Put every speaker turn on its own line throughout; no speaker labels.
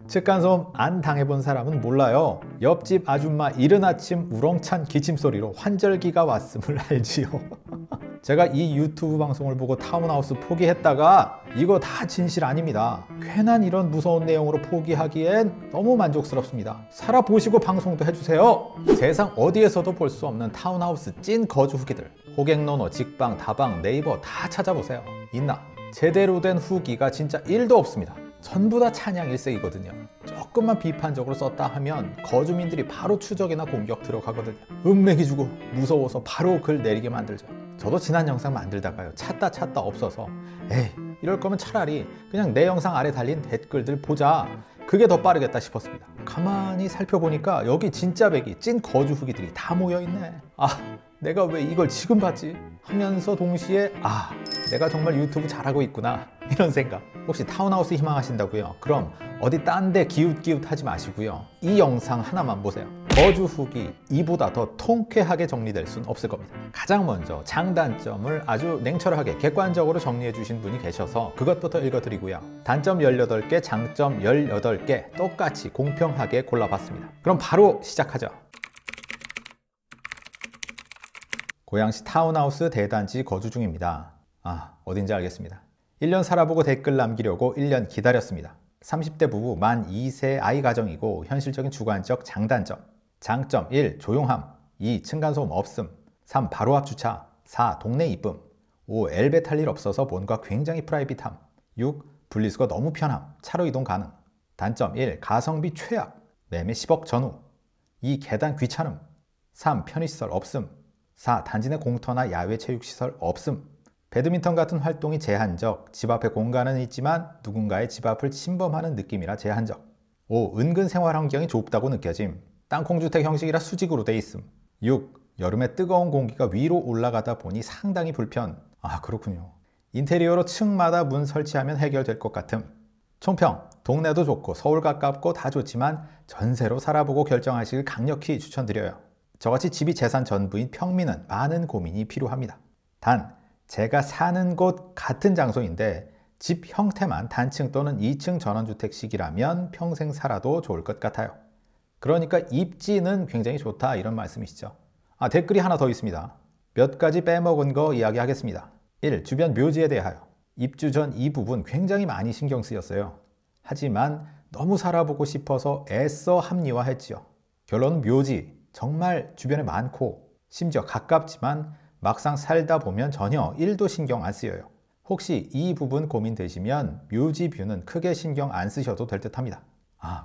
층간소음 안 당해본 사람은 몰라요. 옆집 아줌마 이른 아침 우렁찬 기침소리로 환절기가 왔음을 알지요. 제가 이 유튜브 방송을 보고 타운하우스 포기했다가 이거 다 진실 아닙니다. 괜한 이런 무서운 내용으로 포기하기엔 너무 만족스럽습니다. 살아보시고 방송도 해주세요. 세상 어디에서도 볼 수 없는 타운하우스 찐 거주 후기들, 호갱노노, 직방, 다방, 네이버 다 찾아보세요. 있나? 제대로 된 후기가 진짜 1도 없습니다. 전부 다 찬양 일색이거든요. 조금만 비판적으로 썼다 하면 거주민들이 바로 추적이나 공격 들어가거든요. 음맥이 주고 무서워서 바로 글 내리게 만들죠. 저도 지난 영상 만들다가요, 찾다 없어서 에이, 이럴 거면 차라리 그냥 내 영상 아래 달린 댓글들 보자, 그게 더 빠르겠다 싶었습니다. 가만히 살펴보니까 여기 진짜 백이 찐 거주 후기들이 다 모여있네. 아, 내가 왜 이걸 지금 봤지? 하면서 동시에 내가 정말 유튜브 잘하고 있구나, 이런 생각. 혹시 타운하우스 희망하신다고요? 그럼 어디 딴 데 기웃기웃 하지 마시고요, 이 영상 하나만 보세요. 거주 후기 이보다 더 통쾌하게 정리될 순 없을 겁니다. 가장 먼저 장단점을 아주 냉철하게 객관적으로 정리해 주신 분이 계셔서 그것부터 읽어드리고요, 단점 18개, 장점 18개 똑같이 공평하게 골라봤습니다. 그럼 바로 시작하죠. 고양시 타운하우스 대단지 거주 중입니다. 어딘지 알겠습니다. 1년 살아보고 댓글 남기려고 1년 기다렸습니다. 30대 부부 만 2세 아이 가정이고 현실적인 주관적 장단점. 장점 1. 조용함. 2. 층간소음 없음. 3. 바로 앞 주차. 4. 동네 이쁨. 5. 엘베 탈 일 없어서 뭔가 굉장히 프라이빗함. 6. 분리수거 너무 편함. 차로 이동 가능. 단점 1. 가성비 최악. 매매 10억 전후. 2. 계단 귀찮음. 3. 편의시설 없음. 4. 단지 내 공터나 야외 체육시설 없음. 배드민턴 같은 활동이 제한적. 집 앞에 공간은 있지만 누군가의 집 앞을 침범하는 느낌이라 제한적. 5. 은근 생활 환경이 좁다고 느껴짐. 땅콩주택 형식이라 수직으로 돼 있음. 6. 여름에 뜨거운 공기가 위로 올라가다 보니 상당히 불편. 그렇군요. 인테리어로 층마다 문 설치하면 해결될 것 같음. 총평. 동네도 좋고 서울 가깝고 다 좋지만 전세로 살아보고 결정하시길 강력히 추천드려요. 저같이 집이 재산 전부인 평민은 많은 고민이 필요합니다. 단, 제가 사는 곳 같은 장소인데 집 형태만 단층 또는 2층 전원주택식이라면 평생 살아도 좋을 것 같아요. 그러니까 입지는 굉장히 좋다, 이런 말씀이시죠. 댓글이 하나 더 있습니다. 몇 가지 빼먹은 거 이야기하겠습니다. 1. 주변 묘지에 대하여. 입주 전 이 부분 굉장히 많이 신경 쓰였어요. 하지만 너무 살아보고 싶어서 애써 합리화했지요. 결론은 묘지 정말 주변에 많고 심지어 가깝지만 막상 살다 보면 전혀 1도 신경 안 쓰여요. 혹시 이 부분 고민되시면 묘지 뷰는 크게 신경 안 쓰셔도 될 듯 합니다.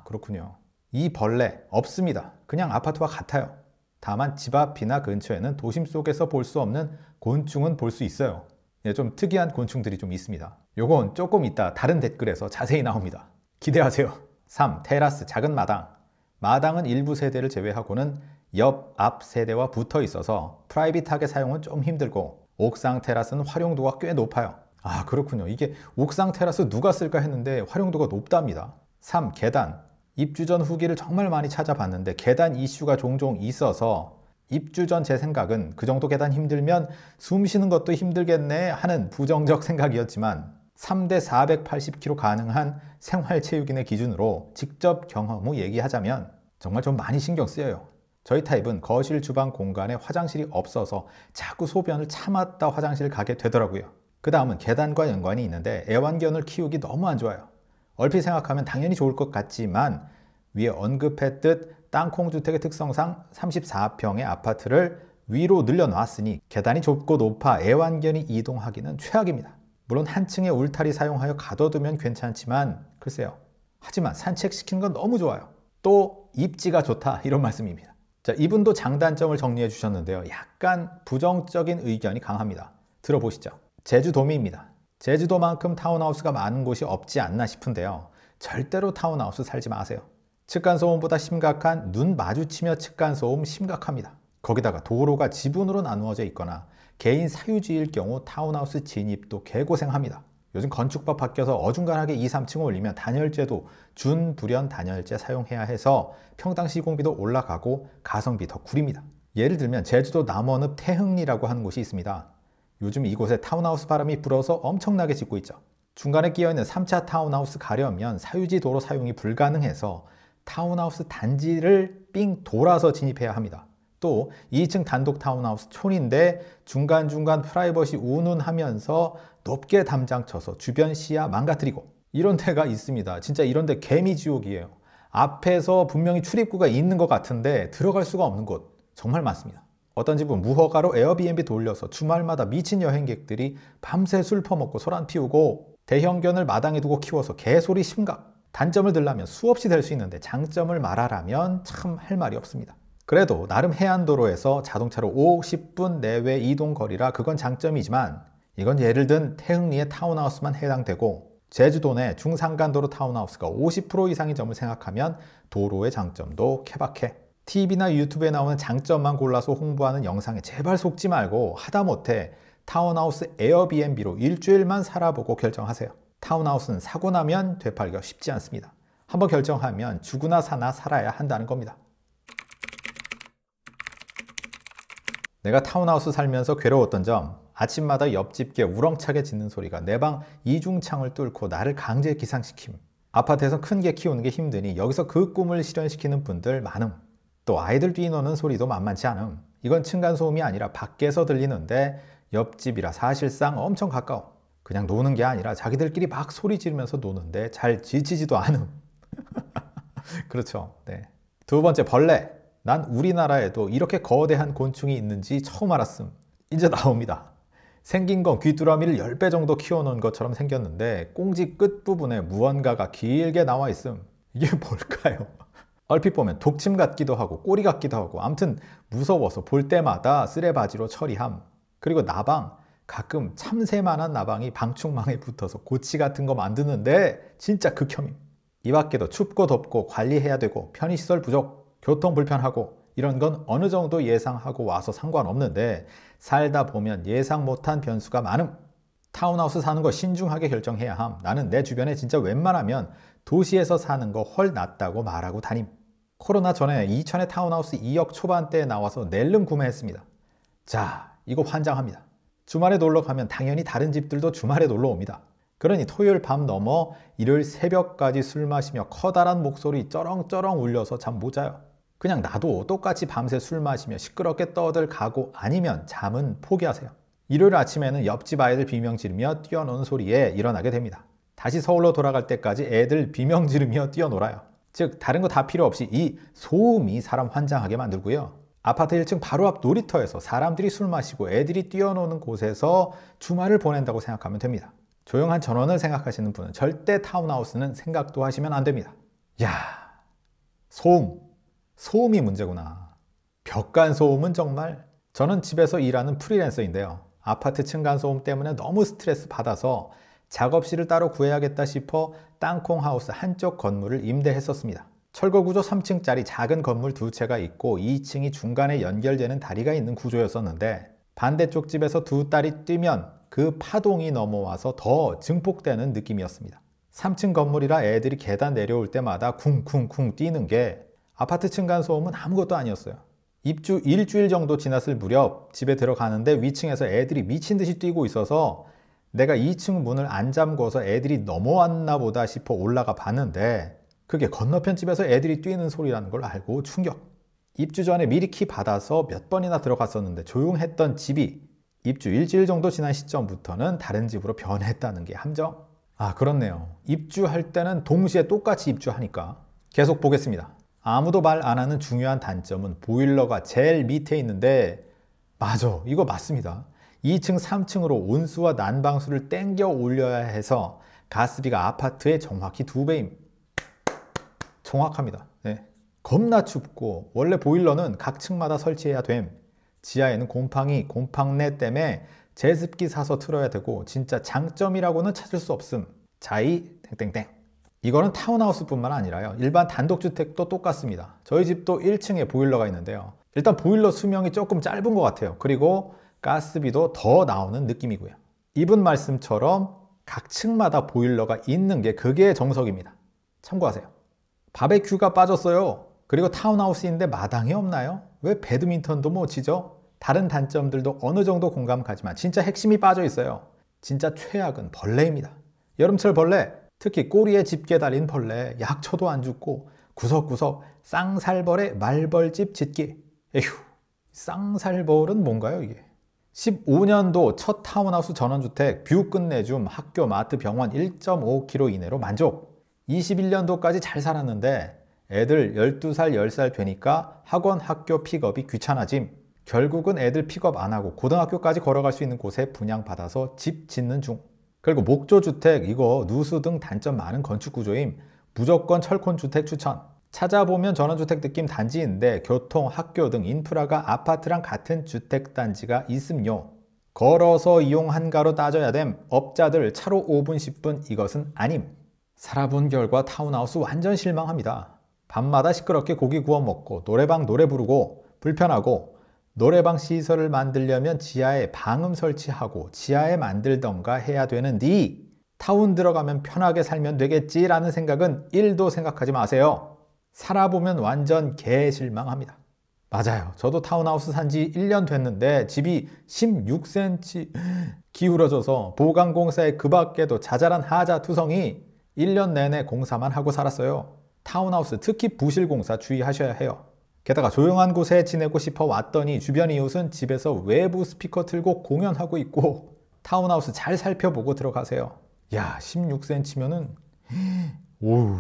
그렇군요. 이 벌레 없습니다. 그냥 아파트와 같아요. 다만 집 앞이나 근처에는 도심 속에서 볼 수 없는 곤충은 볼 수 있어요. 좀 특이한 곤충들이 좀 있습니다. 요건 조금 이따 다른 댓글에서 자세히 나옵니다. 기대하세요. 3. 테라스 작은 마당. 마당은 일부 세대를 제외하고는 옆, 앞 세대와 붙어 있어서 프라이빗하게 사용은 좀 힘들고 옥상 테라스는 활용도가 꽤 높아요. 그렇군요. 이게 옥상 테라스 누가 쓸까 했는데 활용도가 높답니다. 3. 계단. 입주 전 후기를 정말 많이 찾아봤는데 계단 이슈가 종종 있어서 입주 전 제 생각은 그 정도 계단 힘들면 숨 쉬는 것도 힘들겠네 하는 부정적 생각이었지만 3대 480km 가능한 생활체육인의 기준으로 직접 경험 후 얘기하자면 정말 좀 많이 신경 쓰여요. 저희 타입은 거실, 주방 공간에 화장실이 없어서 자꾸 소변을 참았다 화장실 가게 되더라고요. 그 다음은 계단과 연관이 있는데 애완견을 키우기 너무 안 좋아요. 얼핏 생각하면 당연히 좋을 것 같지만 위에 언급했듯 땅콩주택의 특성상 34평의 아파트를 위로 늘려놨으니 계단이 좁고 높아 애완견이 이동하기는 최악입니다. 물론 한 층에 울타리 사용하여 가둬두면 괜찮지만 글쎄요. 하지만 산책시키는 건 너무 좋아요. 또 입지가 좋다, 이런 말씀입니다. 자, 이분도 장단점을 정리해 주셨는데요. 약간 부정적인 의견이 강합니다. 들어보시죠. 제주도민입니다. 제주도만큼 타운하우스가 많은 곳이 없지 않나 싶은데요. 절대로 타운하우스 살지 마세요. 층간소음보다 심각한 눈 마주치며 층간소음 심각합니다. 거기다가 도로가 지분으로 나누어져 있거나 개인 사유지일 경우 타운하우스 진입도 개고생합니다. 요즘 건축법 바뀌어서 어중간하게 2, 3층 올리면 단열재도 준불연 단열재 사용해야 해서 평당 시공비도 올라가고 가성비 더 구립니다. 예를 들면 제주도 남원읍 태흥리라고 하는 곳이 있습니다. 요즘 이곳에 타운하우스 바람이 불어서 엄청나게 짓고 있죠. 중간에 끼어있는 3차 타운하우스 가려면 사유지 도로 사용이 불가능해서 타운하우스 단지를 삥 돌아서 진입해야 합니다. 또 2층 단독 타운하우스 촌인데 중간중간 프라이버시 운운하면서 높게 담장 쳐서 주변 시야 망가뜨리고 이런 데가 있습니다. 진짜 이런 데 개미지옥이에요. 앞에서 분명히 출입구가 있는 것 같은데 들어갈 수가 없는 곳 정말 많습니다. 어떤 집은 무허가로 에어비앤비 돌려서 주말마다 미친 여행객들이 밤새 술 퍼먹고 소란 피우고 대형견을 마당에 두고 키워서 개소리 심각. 단점을 들라면 수없이 될 수 있는데 장점을 말하라면 참 할 말이 없습니다. 그래도 나름 해안도로에서 자동차로 50분 내외 이동 거리라 그건 장점이지만 이건 예를 든 태흥리의 타운하우스만 해당되고 제주도 내 중산간도로 타운하우스가 50% 이상의 점을 생각하면 도로의 장점도 케바케. TV나 유튜브에 나오는 장점만 골라서 홍보하는 영상에 제발 속지 말고 하다못해 타운하우스 에어비앤비로 일주일만 살아보고 결정하세요. 타운하우스는 사고 나면 되팔기가 쉽지 않습니다. 한번 결정하면 죽으나 사나 살아야 한다는 겁니다. 내가 타운하우스 살면서 괴로웠던 점, 아침마다 옆집 개 우렁차게 짖는 소리가 내 방 이중창을 뚫고 나를 강제 기상시킴. 아파트에서 큰 개 키우는 게 힘드니 여기서 그 꿈을 실현시키는 분들 많음. 또 아이들 뛰노는 소리도 만만치 않음. 이건 층간소음이 아니라 밖에서 들리는데 옆집이라 사실상 엄청 가까워. 그냥 노는 게 아니라 자기들끼리 막 소리 지르면서 노는데 잘 지치지도 않음. 그렇죠. 네. 두 번째, 벌레. 난 우리나라에도 이렇게 거대한 곤충이 있는지 처음 알았음. 이제 나옵니다. 생긴 건 귀뚜라미를 10배 정도 키워놓은 것처럼 생겼는데 꽁지 끝부분에 무언가가 길게 나와 있음. 이게 뭘까요? 얼핏 보면 독침 같기도 하고 꼬리 같기도 하고 아무튼 무서워서 볼 때마다 쓰레바지로 처리함. 그리고 나방, 가끔 참새만한 나방이 방충망에 붙어서 고치 같은 거 만드는데 진짜 극혐임. 이 밖에도 춥고 덥고 관리해야 되고 편의시설 부족, 교통 불편하고 이런 건 어느 정도 예상하고 와서 상관없는데 살다 보면 예상 못한 변수가 많음. 타운하우스 사는 거 신중하게 결정해야 함. 나는 내 주변에 진짜 웬만하면 도시에서 사는 거 헐 낫다고 말하고 다님. 코로나 전에 이천에 타운하우스 2억 초반대에 나와서 낼름 구매했습니다. 자, 이거 환장합니다. 주말에 놀러 가면 당연히 다른 집들도 주말에 놀러 옵니다. 그러니 토요일 밤 넘어 일요일 새벽까지 술 마시며 커다란 목소리 쩌렁쩌렁 울려서 잠 못 자요. 그냥 나도 똑같이 밤새 술 마시며 시끄럽게 떠들 가고 아니면 잠은 포기하세요. 일요일 아침에는 옆집 아이들 비명 지르며 뛰어노는 소리에 일어나게 됩니다. 다시 서울로 돌아갈 때까지 애들 비명 지르며 뛰어놀아요. 즉 다른 거 다 필요 없이 이 소음이 사람 환장하게 만들고요. 아파트 1층 바로 앞 놀이터에서 사람들이 술 마시고 애들이 뛰어노는 곳에서 주말을 보낸다고 생각하면 됩니다. 조용한 전원을 생각하시는 분은 절대 타운하우스는 생각도 하시면 안 됩니다. 야, 소음이 문제구나. 벽간 소음은 정말. 저는 집에서 일하는 프리랜서인데요. 아파트 층간소음 때문에 너무 스트레스 받아서 작업실을 따로 구해야겠다 싶어 땅콩하우스 한쪽 건물을 임대했었습니다. 철거구조 3층짜리 작은 건물 2채가 있고 2층이 중간에 연결되는 다리가 있는 구조였었는데 반대쪽 집에서 두 딸이 뛰면 그 파동이 넘어와서 더 증폭되는 느낌이었습니다. 3층 건물이라 애들이 계단 내려올 때마다 쿵쿵쿵 뛰는 게 아파트 층간소음은 아무것도 아니었어요. 입주 일주일 정도 지났을 무렵 집에 들어가는데 위층에서 애들이 미친 듯이 뛰고 있어서 내가 2층 문을 안 잠궈서 애들이 넘어왔나 보다 싶어 올라가 봤는데 그게 건너편 집에서 애들이 뛰는 소리라는 걸 알고 충격. 입주 전에 미리 키 받아서 몇 번이나 들어갔었는데 조용했던 집이 입주 일주일 정도 지난 시점부터는 다른 집으로 변했다는 게 함정. 아, 그렇네요. 입주할 때는 동시에 똑같이 입주하니까. 계속 보겠습니다. 아무도 말 안 하는 중요한 단점은 보일러가 제일 밑에 있는데 맞아, 이거 맞습니다. 2층, 3층으로 온수와 난방수를 땡겨 올려야 해서 가스비가 아파트의 정확히 2배임. 정확합니다. 네. 겁나 춥고 원래 보일러는 각 층마다 설치해야 됨. 지하에는 곰팡내 때문에 제습기 사서 틀어야 되고 진짜 장점이라고는 찾을 수 없음. 자이 땡땡땡. 이거는 타운하우스뿐만 아니라요. 일반 단독주택도 똑같습니다. 저희 집도 1층에 보일러가 있는데요. 일단 보일러 수명이 조금 짧은 것 같아요. 그리고 가스비도 더 나오는 느낌이고요. 이분 말씀처럼 각 층마다 보일러가 있는 게 그게 정석입니다. 참고하세요. 바베큐가 빠졌어요. 그리고 타운하우스인데 마당이 없나요? 왜 배드민턴도 못 치죠? 다른 단점들도 어느 정도 공감 가지만 진짜 핵심이 빠져 있어요. 진짜 최악은 벌레입니다. 여름철 벌레, 특히 꼬리에 집게 달린 벌레, 약초도 안 죽고 구석구석 쌍살벌의 말벌집 짓기. 에휴, 쌍살벌은 뭔가요 이게? 15년도 첫 타운하우스 전원주택 뷰 끝내줌 학교 마트 병원 1.5km 이내로 만족. 21년도까지 잘 살았는데 애들 12살 10살 되니까 학원 학교 픽업이 귀찮아짐. 결국은 애들 픽업 안 하고 고등학교까지 걸어갈 수 있는 곳에 분양받아서 집 짓는 중. 그리고 목조주택 이거 누수 등 단점 많은 건축구조임. 무조건 철콘주택 추천. 찾아보면 전원주택 느낌 단지인데 교통, 학교 등 인프라가 아파트랑 같은 주택단지가 있음요. 걸어서 이용 한가로 따져야 됨. 업자들 차로 5분 10분 이것은 아님. 살아본 결과 타운하우스 완전 실망합니다. 밤마다 시끄럽게 고기 구워 먹고 노래방 노래 부르고 불편하고 노래방 시설을 만들려면 지하에 방음 설치하고 지하에 만들던가 해야 되는데 타운 들어가면 편하게 살면 되겠지라는 생각은 1도 생각하지 마세요. 살아보면 완전 개실망합니다. 맞아요. 저도 타운하우스 산지 1년 됐는데 집이 16cm 기울어져서 보강공사에 그 밖에도 자잘한 하자 투성이 1년 내내 공사만 하고 살았어요. 타운하우스 특히 부실공사 주의하셔야 해요. 게다가 조용한 곳에 지내고 싶어 왔더니 주변 이웃은 집에서 외부 스피커 틀고 공연하고 있고 타운하우스 잘 살펴보고 들어가세요. 야, 16cm면은 오우.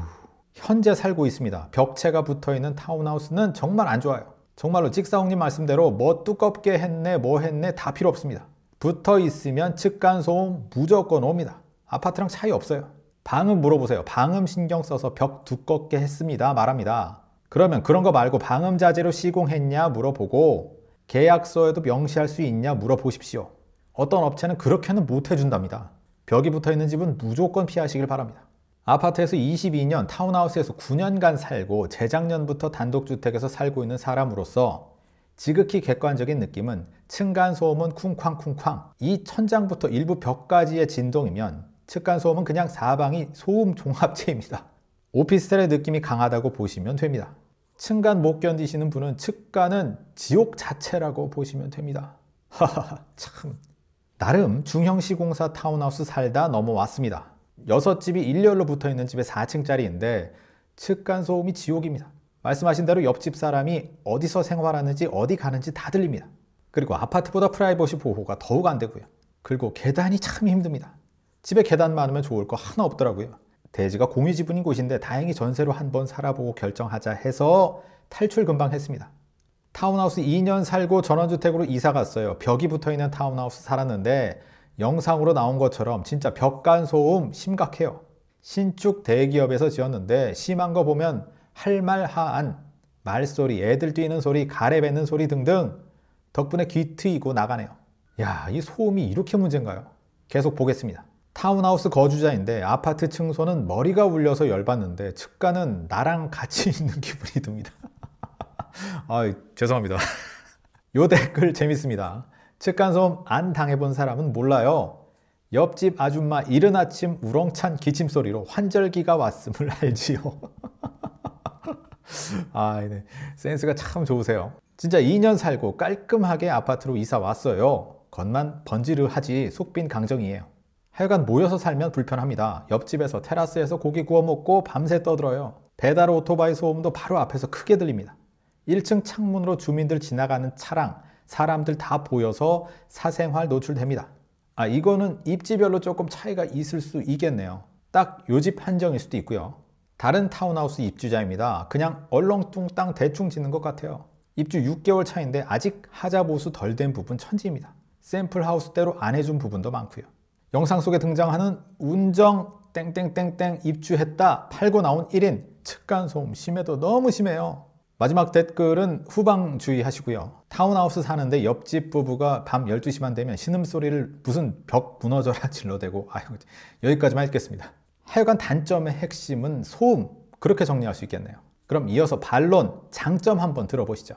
현재 살고 있습니다. 벽체가 붙어있는 타운하우스는 정말 안 좋아요. 정말로 찍사홍님 말씀대로 뭐 두껍게 했네 뭐 했네 다 필요 없습니다. 붙어있으면 층간소음 무조건 옵니다. 아파트랑 차이 없어요. 방음 물어보세요. 방음 신경 써서 벽 두껍게 했습니다 말합니다. 그러면 그런 거 말고 방음 자재로 시공했냐 물어보고 계약서에도 명시할 수 있냐 물어보십시오. 어떤 업체는 그렇게는 못 해준답니다. 벽이 붙어있는 집은 무조건 피하시길 바랍니다. 아파트에서 22년, 타운하우스에서 9년간 살고 재작년부터 단독주택에서 살고 있는 사람으로서 지극히 객관적인 느낌은 층간소음은 쿵쾅쿵쾅, 이 천장부터 일부 벽까지의 진동이면 층간소음은 그냥 사방이 소음 종합체입니다. 오피스텔의 느낌이 강하다고 보시면 됩니다. 층간 못 견디시는 분은 층간은 지옥 자체라고 보시면 됩니다. 하하하, 참. 나름 중형시공사 타운하우스 살다 넘어왔습니다. 6집이 일렬로 붙어있는 집에 4층짜리인데 층간소음이 지옥입니다. 말씀하신 대로 옆집 사람이 어디서 생활하는지 어디 가는지 다 들립니다. 그리고 아파트보다 프라이버시 보호가 더욱 안 되고요. 그리고 계단이 참 힘듭니다. 집에 계단 많으면 좋을 거 하나 없더라고요. 대지가 공유지분인 곳인데 다행히 전세로 한번 살아보고 결정하자 해서 탈출 금방 했습니다. 타운하우스 2년 살고 전원주택으로 이사 갔어요. 벽이 붙어있는 타운하우스 살았는데 영상으로 나온 것처럼 진짜 벽간소음 심각해요. 신축 대기업에서 지었는데 심한 거 보면 할말하안, 말소리, 애들 뛰는 소리, 가래 뱉는 소리 등등 덕분에 귀 트이고 나가네요. 야, 이 소음이 이렇게 문제인가요? 계속 보겠습니다. 타운하우스 거주자인데 아파트 층소는 머리가 울려서 열받는데 측가는 나랑 같이 있는 기분이 듭니다. 아, 죄송합니다. 요 댓글 재밌습니다. 층간소음 안 당해본 사람은 몰라요. 옆집 아줌마 이른 아침 우렁찬 기침소리로 환절기가 왔음을 알지요. 아, 네. 센스가 참 좋으세요. 진짜 2년 살고 깔끔하게 아파트로 이사 왔어요. 겉만 번지르하지 속빈 강정이에요. 하여간 모여서 살면 불편합니다. 옆집에서 테라스에서 고기 구워 먹고 밤새 떠들어요. 배달 오토바이 소음도 바로 앞에서 크게 들립니다. 1층 창문으로 주민들 지나가는 차랑 사람들 다 보여서 사생활 노출됩니다. 아, 이거는 입지별로 조금 차이가 있을 수 있겠네요. 딱 요 집 한정일 수도 있고요. 다른 타운하우스 입주자입니다. 그냥 얼렁뚱땅 대충 짓는 것 같아요. 입주 6개월 차인데 아직 하자 보수 덜 된 부분 천지입니다. 샘플 하우스대로 안 해준 부분도 많고요. 영상 속에 등장하는 운정 땡땡땡땡 입주했다 팔고 나온 1인 층간소음 심해도 너무 심해요. 마지막 댓글은 후방 주의하시고요. 타운하우스 사는데 옆집 부부가 밤 12시만 되면 신음소리를 무슨 벽 무너져라 질러대고 아유, 여기까지만 읽겠습니다. 하여간 단점의 핵심은 소음, 그렇게 정리할 수 있겠네요. 그럼 이어서 반론, 장점 한번 들어보시죠.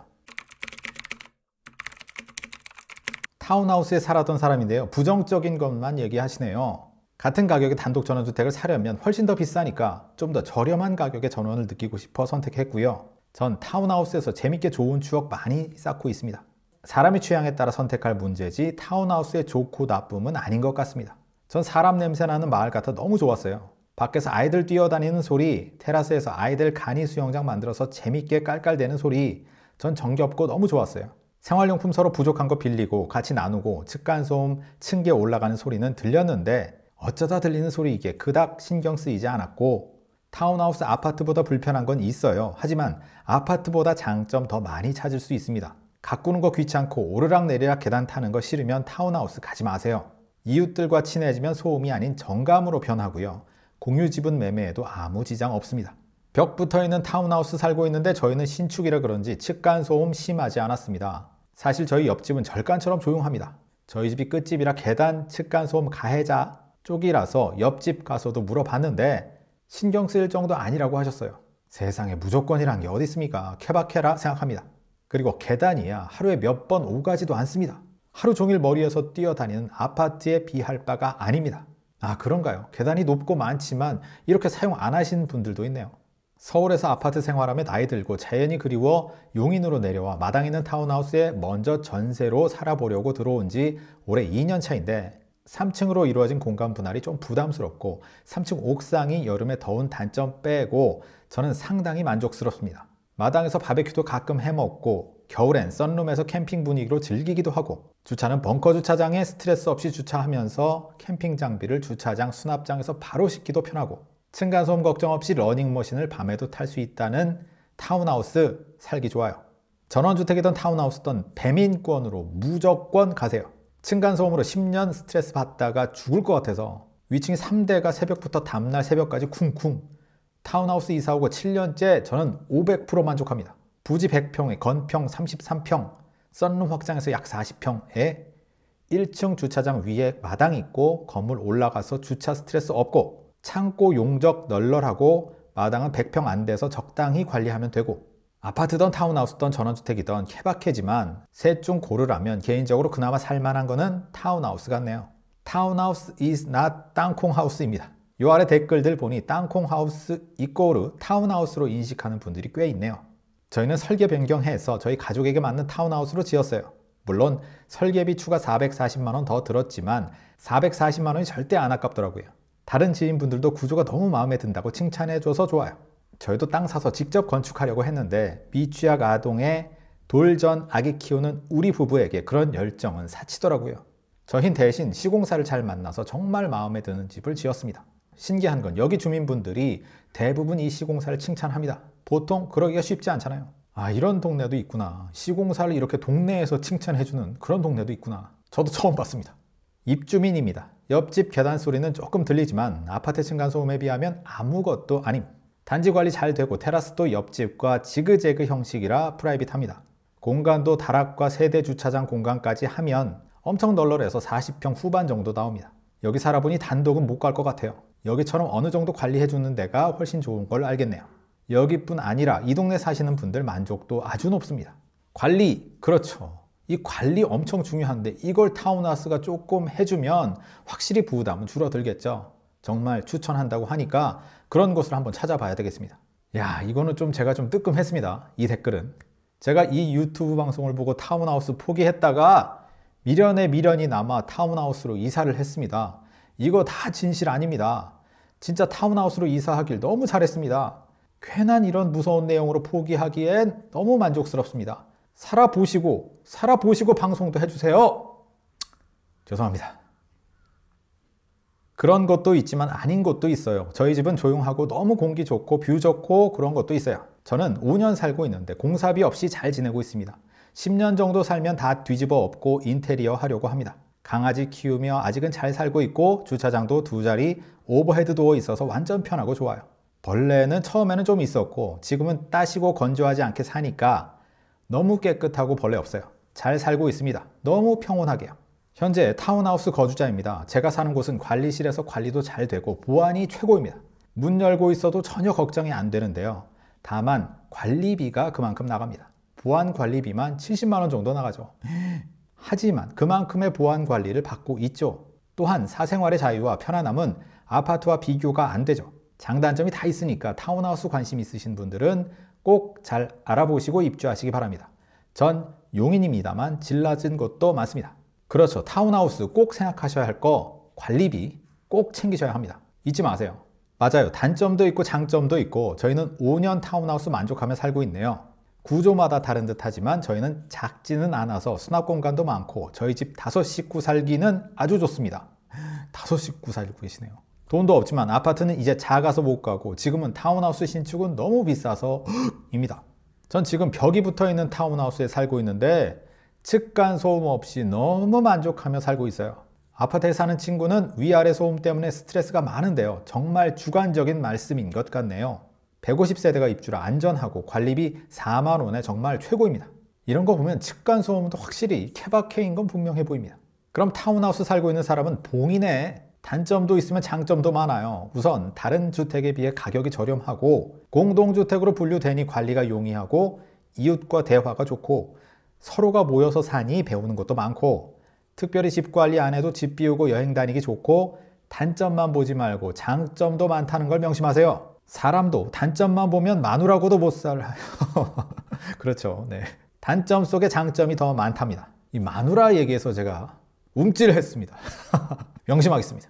타운하우스에 살았던 사람인데요. 부정적인 것만 얘기하시네요. 같은 가격의 단독 전원주택을 사려면 훨씬 더 비싸니까 좀 더 저렴한 가격의 전원을 느끼고 싶어 선택했고요. 전 타운하우스에서 재밌게 좋은 추억 많이 쌓고 있습니다. 사람의 취향에 따라 선택할 문제지 타운하우스의 좋고 나쁨은 아닌 것 같습니다. 전 사람 냄새 나는 마을 같아 너무 좋았어요. 밖에서 아이들 뛰어다니는 소리, 테라스에서 아이들 간이 수영장 만들어서 재밌게 깔깔대는 소리, 전 정겹고 너무 좋았어요. 생활용품 서로 부족한 거 빌리고 같이 나누고 층간소음 층기에 올라가는 소리는 들렸는데 어쩌다 들리는 소리 이게 그닥 신경 쓰이지 않았고, 타운하우스 아파트보다 불편한 건 있어요. 하지만 아파트보다 장점 더 많이 찾을 수 있습니다. 가꾸는 거 귀찮고 오르락내리락 계단 타는 거 싫으면 타운하우스 가지 마세요. 이웃들과 친해지면 소음이 아닌 정감으로 변하고요. 공유지분 매매에도 아무 지장 없습니다. 벽 붙어있는 타운하우스 살고 있는데 저희는 신축이라 그런지 층간소음 심하지 않았습니다. 사실 저희 옆집은 절간처럼 조용합니다. 저희 집이 끝집이라 계단 층간소음 가해자 쪽이라서 옆집 가서도 물어봤는데 신경 쓰일 정도 아니라고 하셨어요. 세상에 무조건이란 게 어디 있습니까? 케바케라 생각합니다. 그리고 계단이야 하루에 몇 번 오가지도 않습니다. 하루 종일 머리에서 뛰어다니는 아파트에 비할 바가 아닙니다. 아, 그런가요? 계단이 높고 많지만 이렇게 사용 안 하시는 분들도 있네요. 서울에서 아파트 생활하며 나이 들고 자연이 그리워 용인으로 내려와 마당 있는 타운하우스에 먼저 전세로 살아보려고 들어온 지 올해 2년 차인데 3층으로 이루어진 공간 분할이 좀 부담스럽고 3층 옥상이 여름에 더운 단점 빼고 저는 상당히 만족스럽습니다. 마당에서 바베큐도 가끔 해먹고 겨울엔 썬룸에서 캠핑 분위기로 즐기기도 하고, 주차는 벙커 주차장에 스트레스 없이 주차하면서 캠핑 장비를 주차장 수납장에서 바로 싣기도 편하고, 층간소음 걱정 없이 러닝머신을 밤에도 탈 수 있다는 타운하우스 살기 좋아요. 전원주택이던 타운하우스던 배민권으로 무조건 가세요. 층간소음으로 10년 스트레스 받다가 죽을 것 같아서 위층이 3대가 새벽부터 다음날 새벽까지 쿵쿵. 타운하우스 이사 오고 7년째 저는 500% 만족합니다. 부지 100평에 건평 33평, 썬룸 확장해서 약 40평에 1층 주차장 위에 마당이 있고 건물 올라가서 주차 스트레스 없고, 창고 용적 널널하고 마당은 100평 안 돼서 적당히 관리하면 되고, 아파트든 타운하우스든 전원주택이든 케바케지만 셋 중 고르라면 개인적으로 그나마 살만한 거는 타운하우스 같네요. 타운하우스 is not 땅콩하우스입니다. 요 아래 댓글들 보니 땅콩하우스 이꼬르 타운하우스로 인식하는 분들이 꽤 있네요. 저희는 설계 변경해서 저희 가족에게 맞는 타운하우스로 지었어요. 물론 설계비 추가 440만 원 더 들었지만 440만 원이 절대 안 아깝더라고요. 다른 지인분들도 구조가 너무 마음에 든다고 칭찬해줘서 좋아요. 저희도 땅 사서 직접 건축하려고 했는데 미취학 아동의 돌전 아기 키우는 우리 부부에게 그런 열정은 사치더라고요. 저희는 대신 시공사를 잘 만나서 정말 마음에 드는 집을 지었습니다. 신기한 건 여기 주민분들이 대부분 이 시공사를 칭찬합니다. 보통 그러기가 쉽지 않잖아요. 아, 이런 동네도 있구나. 시공사를 이렇게 동네에서 칭찬해주는 그런 동네도 있구나. 저도 처음 봤습니다. 입주민입니다. 옆집 계단 소리는 조금 들리지만 아파트 층간소음에 비하면 아무것도 아님. 단지 관리 잘 되고 테라스도 옆집과 지그재그 형식이라 프라이빗합니다. 공간도 다락과 세대 주차장 공간까지 하면 엄청 널널해서 40평 후반 정도 나옵니다. 여기 살아보니 단독은 못 갈 것 같아요. 여기처럼 어느 정도 관리해주는 데가 훨씬 좋은 걸 알겠네요. 여기뿐 아니라 이 동네 사시는 분들 만족도 아주 높습니다. 관리, 그렇죠. 이 관리 엄청 중요한데 이걸 타운하우스가 조금 해주면 확실히 부담은 줄어들겠죠. 정말 추천한다고 하니까 그런 곳을 한번 찾아봐야 되겠습니다. 야, 이거는 제가 좀 뜨끔했습니다. 이 댓글은. 제가 이 유튜브 방송을 보고 타운하우스 포기했다가 미련에 미련이 남아 타운하우스로 이사를 했습니다. 이거 다 진실 아닙니다. 진짜 타운하우스로 이사하길 너무 잘했습니다. 괜한 이런 무서운 내용으로 포기하기엔 너무 만족스럽습니다. 살아보시고 방송도 해주세요. 죄송합니다. 그런 것도 있지만 아닌 것도 있어요. 저희 집은 조용하고 너무 공기 좋고 뷰 좋고 그런 것도 있어요. 저는 5년 살고 있는데 공사비 없이 잘 지내고 있습니다. 10년 정도 살면 다 뒤집어 엎고 인테리어 하려고 합니다. 강아지 키우며 아직은 잘 살고 있고 주차장도 2자리 오버헤드 도어 있어서 완전 편하고 좋아요. 벌레는 처음에는 좀 있었고 지금은 따시고 건조하지 않게 사니까 너무 깨끗하고 벌레 없어요. 잘 살고 있습니다. 너무 평온하게요. 현재 타운하우스 거주자입니다. 제가 사는 곳은 관리실에서 관리도 잘 되고 보안이 최고입니다. 문 열고 있어도 전혀 걱정이 안 되는데요. 다만 관리비가 그만큼 나갑니다. 보안 관리비만 70만 원 정도 나가죠. 하지만 그만큼의 보안 관리를 받고 있죠. 또한 사생활의 자유와 편안함은 아파트와 비교가 안 되죠. 장단점이 다 있으니까 타운하우스 관심 있으신 분들은 꼭 잘 알아보시고 입주하시기 바랍니다. 전 용인입니다만 질 낮은 곳도 많습니다. 그렇죠. 타운하우스 꼭 생각하셔야 할 거 관리비. 꼭 챙기셔야 합니다. 잊지 마세요. 맞아요. 단점도 있고 장점도 있고 저희는 5년 타운하우스 만족하며 살고 있네요. 구조마다 다른 듯 하지만 저희는 작지는 않아서 수납 공간도 많고 저희 집 5식구 살기는 아주 좋습니다. 5식구 살고 계시네요. 돈도 없지만 아파트는 이제 작아서 못 가고 지금은 타운하우스 신축은 너무 비싸서 입니다. 전 지금 벽이 붙어있는 타운하우스에 살고 있는데 층간 소음 없이 너무 만족하며 살고 있어요. 아파트에 사는 친구는 위아래 소음 때문에 스트레스가 많은데요. 정말 주관적인 말씀인 것 같네요. 150세대가 입주라 안전하고 관리비 4만 원에 정말 최고입니다. 이런 거 보면 층간 소음도 확실히 케바케인 건 분명해 보입니다. 그럼 타운하우스 살고 있는 사람은 봉이네. 단점도 있으면 장점도 많아요. 우선 다른 주택에 비해 가격이 저렴하고 공동주택으로 분류되니 관리가 용이하고 이웃과 대화가 좋고 서로가 모여서 사니 배우는 것도 많고 특별히 집 관리 안 해도 집 비우고 여행 다니기 좋고 단점만 보지 말고 장점도 많다는 걸 명심하세요. 사람도 단점만 보면 마누라고도 못 살아요. 그렇죠. 네. 단점 속에 장점이 더 많답니다. 이 마누라 얘기에서 제가 움찔을 했습니다. 명심하겠습니다.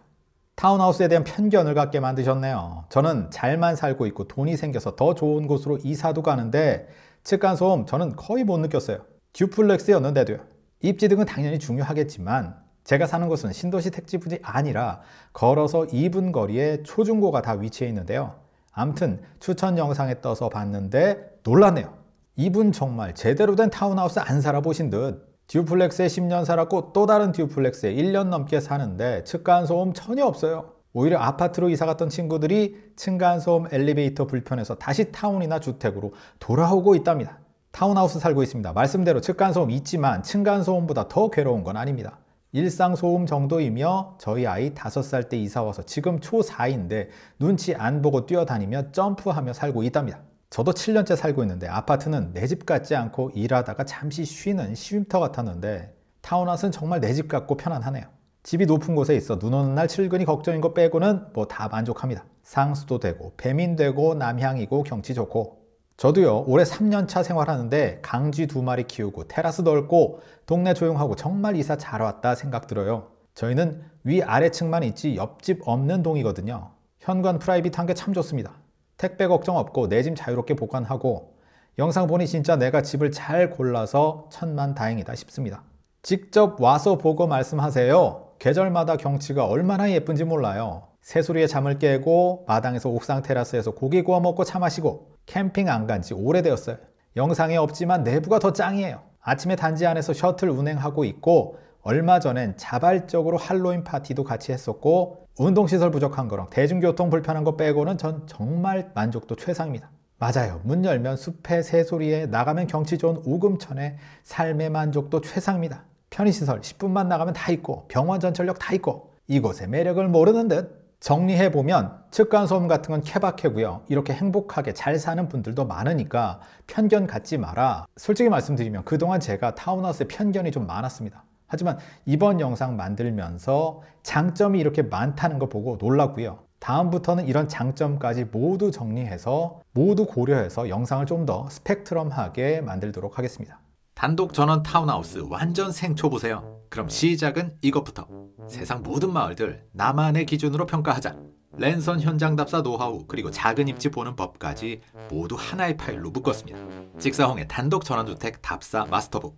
타운하우스에 대한 편견을 갖게 만드셨네요. 저는 잘만 살고 있고 돈이 생겨서 더 좋은 곳으로 이사도 가는데 층간소음 저는 거의 못 느꼈어요. 듀플렉스였는데도요. 입지 등은 당연히 중요하겠지만 제가 사는 곳은 신도시 택지분이 아니라 걸어서 2분 거리에 초중고가 다 위치해 있는데요. 암튼 추천 영상에 떠서 봤는데 놀랐네요. 이분 정말 제대로 된 타운하우스 안 살아보신 듯. 듀플렉스에 10년 살았고 또 다른 듀플렉스에 1년 넘게 사는데 층간소음 전혀 없어요. 오히려 아파트로 이사 갔던 친구들이 층간소음 엘리베이터 불편해서 다시 타운이나 주택으로 돌아오고 있답니다. 타운하우스 살고 있습니다. 말씀대로 층간소음 있지만 층간소음보다 더 괴로운 건 아닙니다. 일상소음 정도이며 저희 아이 5살 때 이사와서 지금 초4인데 눈치 안 보고 뛰어다니며 점프하며 살고 있답니다. 저도 7년째 살고 있는데 아파트는 내 집 같지 않고 일하다가 잠시 쉬는 쉼터 같았는데 타운하우스는 정말 내 집 같고 편안하네요. 집이 높은 곳에 있어 눈 오는 날 출근이 걱정인 거 빼고는 뭐 다 만족합니다. 상수도 되고 배민되고 남향이고 경치 좋고 저도요 올해 3년차 생활하는데 강쥐 2마리 키우고 테라스 넓고 동네 조용하고 정말 이사 잘 왔다 생각 들어요. 저희는 위아래층만 있지 옆집 없는 동이거든요. 현관 프라이빗한 게 참 좋습니다. 택배 걱정 없고 내 짐 자유롭게 보관하고 영상 보니 진짜 내가 집을 잘 골라서 천만다행이다 싶습니다. 직접 와서 보고 말씀하세요. 계절마다 경치가 얼마나 예쁜지 몰라요. 새소리에 잠을 깨고 마당에서 옥상 테라스에서 고기 구워 먹고 차 마시고 캠핑 안 간 지 오래되었어요. 영상에 없지만 내부가 더 짱이에요. 아침에 단지 안에서 셔틀 운행하고 있고 얼마 전엔 자발적으로 할로윈 파티도 같이 했었고 운동시설 부족한 거랑 대중교통 불편한 거 빼고는 전 정말 만족도 최상입니다. 맞아요. 문 열면 숲의 새소리에 나가면 경치 좋은 우금천에 삶의 만족도 최상입니다. 편의시설 10분만 나가면 다 있고 병원 전철역 다 있고 이곳의 매력을 모르는 듯. 정리해보면 층간소음 같은 건 케바케고요. 이렇게 행복하게 잘 사는 분들도 많으니까 편견 갖지 마라. 솔직히 말씀드리면 그동안 제가 타운하우스에 편견이 좀 많았습니다. 하지만 이번 영상 만들면서 장점이 이렇게 많다는 거 보고 놀랐고요. 다음부터는 이런 장점까지 모두 정리해서 모두 고려해서 영상을 좀 더 스펙트럼하게 만들도록 하겠습니다. 단독 전원 타운하우스 완전 생초 보세요. 그럼 시작은 이것부터. 세상 모든 마을들 나만의 기준으로 평가하자. 랜선 현장 답사 노하우 그리고 작은 입지 보는 법까지 모두 하나의 파일로 묶었습니다. 직사홍의 단독 전원주택 답사 마스터북.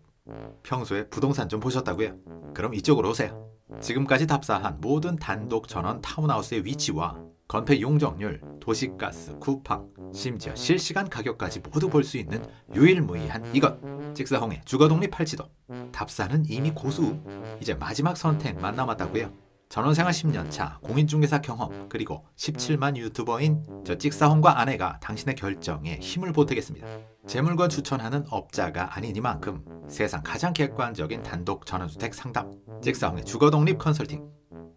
평소에 부동산 좀 보셨다고요? 그럼 이쪽으로 오세요. 지금까지 답사한 모든 단독 전원 타운하우스의 위치와 건폐 용적률, 도시가스, 쿠팡, 심지어 실시간 가격까지 모두 볼 수 있는 유일무이한 이것. 직사홍의 주거독립 팔지도. 답사는 이미 고수. 이제 마지막 선택만 남았다고요. 전원생활 10년차, 공인중개사 경험, 그리고 17만 유튜버인 저 찍사홍과 아내가 당신의 결정에 힘을 보태겠습니다. 재물권 추천하는 업자가 아니니만큼 세상 가장 객관적인 단독 전원주택 상담. 찍사홍의 주거독립 컨설팅.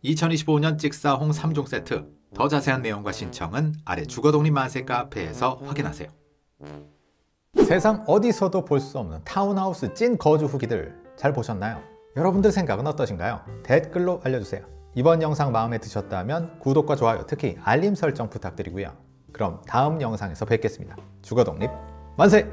2025년 찍사홍 3종 세트. 더 자세한 내용과 신청은 아래 주거독립 만세 카페에서 확인하세요. 세상 어디서도 볼 수 없는 타운하우스 찐 거주 후기들 잘 보셨나요? 여러분들 생각은 어떠신가요? 댓글로 알려주세요. 이번 영상 마음에 드셨다면 구독과 좋아요, 특히 알림 설정 부탁드리고요. 그럼 다음 영상에서 뵙겠습니다. 주거독립 만세!